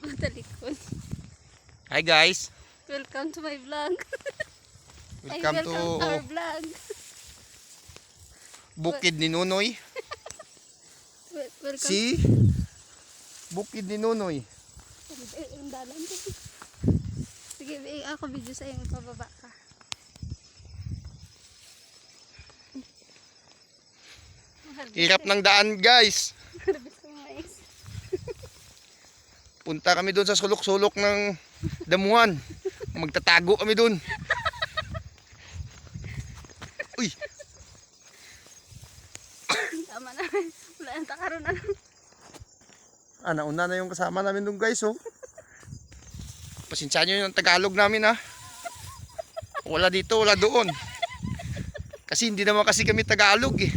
Patalikod. Hi guys. Welcome to my vlog. Welcome to our vlog. Bukid ni Nunoy. Welcome. Si Bukid ni Nunoy. Ang dalan. Sige, ako video sa iyo, pababa ka. Hirap ng daan guys. Punta kami doon sa sulok-sulok ng damuhan. Magtatago kami doon. Uy. Tama na. Wala nang takaroon na. Nauna na yung kasama namin doon guys oh. Pasensya nyo yung Tagalog namin ha. Wala dito, wala doon. Kasi hindi naman kasi kami Tagalog eh.